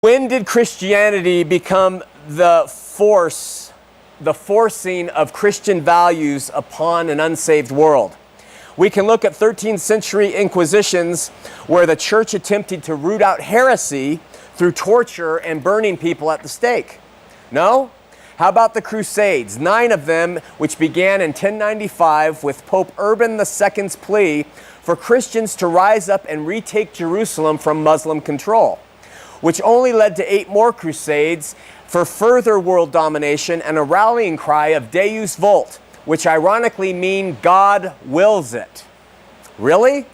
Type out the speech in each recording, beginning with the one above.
When did Christianity become the forcing of Christian values upon an unsaved world? We can look at 13th century inquisitions where the church attempted to root out heresy through torture and burning people at the stake. No? How about the Crusades? 9 of them, which began in 1095 with Pope Urban II's plea for Christians to rise up and retake Jerusalem from Muslim control, which only led to 8 more crusades for further world domination and a rallying cry of Deus Vult, which ironically mean God wills it. Really?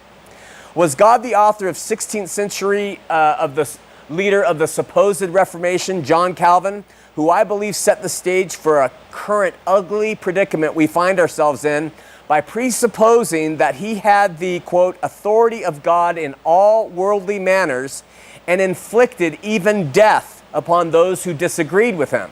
Was God the author of 16th century of the leader of the supposed Reformation, John Calvin, who I believe set the stage for a current ugly predicament we find ourselves in by presupposing that he had the, quote, authority of God in all worldly manners and inflicted even death upon those who disagreed with him?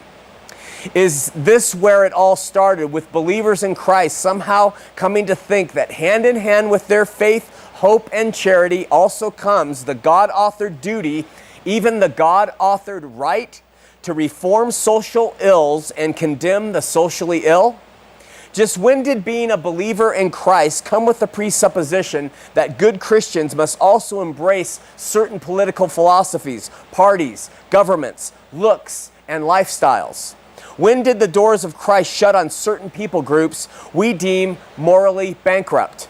Is this where it all started, with believers in Christ somehow coming to think that hand in hand with their faith, hope, and charity also comes the God-authored duty, even the God-authored right, to reform social ills and condemn the socially ill? Just when did being a believer in Christ come with the presupposition that good Christians must also embrace certain political philosophies, parties, governments, looks, and lifestyles? When did the doors of Christ shut on certain people groups we deem morally bankrupt?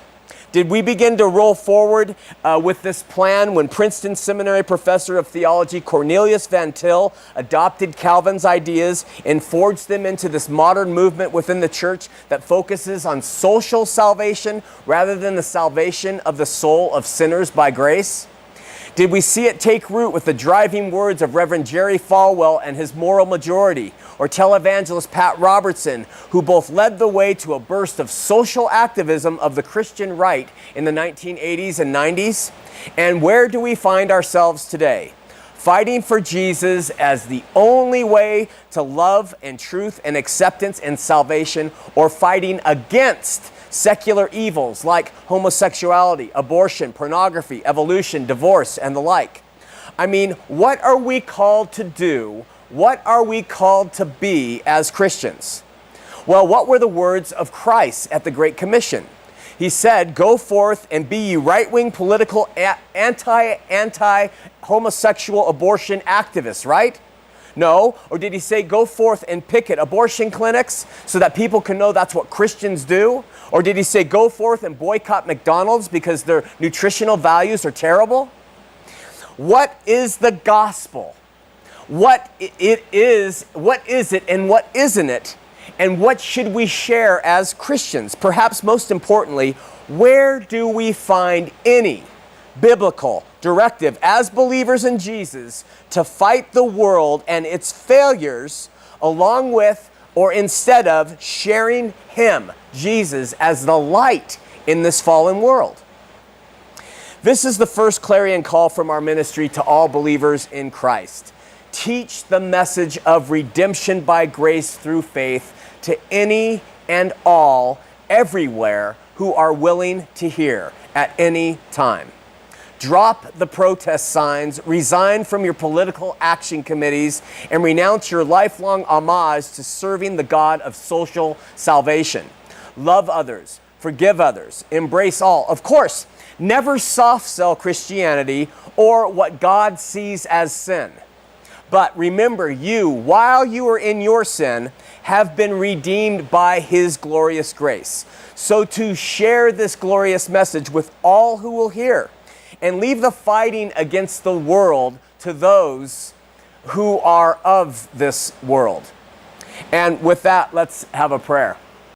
Did we begin to roll forward with this plan when Princeton Seminary professor of theology Cornelius Van Til adopted Calvin's ideas and forged them into this modern movement within the church that focuses on social salvation rather than the salvation of the soul of sinners by grace? Did we see it take root with the driving words of Reverend Jerry Falwell and his moral majority, or televangelist Pat Robertson, who both led the way to a burst of social activism of the Christian right in the 1980s and 90s? And where do we find ourselves today? Fighting for Jesus as the only way to love and truth and acceptance and salvation, or fighting against secular evils like homosexuality, abortion, pornography, evolution, divorce, and the like? I mean, what are we called to do? What are we called to be as Christians? Well, what were the words of Christ at the Great Commission? He said, "Go forth and be ye right-wing political anti-homosexual abortion activists," right? No. Or did he say, "Go forth and picket abortion clinics so that people can know that's what Christians do"? Or did he say, "Go forth and boycott McDonald's because their nutritional values are terrible"? What is the gospel? What it is it, and what isn't it? And what should we share as Christians? Perhaps most importantly, where do we find any biblical directive as believers in Jesus to fight the world and its failures along with or instead of sharing Him, Jesus, as the light in this fallen world? This is the first clarion call from our ministry to all believers in Christ. Teach the message of redemption by grace through faith to any and all, everywhere, who are willing to hear at any time. Drop the protest signs, resign from your political action committees, and renounce your lifelong homage to serving the God of social salvation. Love others, forgive others, embrace all. Of course, never soft sell Christianity or what God sees as sin. But remember, you, while you are in your sin, have been redeemed by His glorious grace. So to share this glorious message with all who will hear, and leave the fighting against the world to those who are of this world. And with that, let's have a prayer.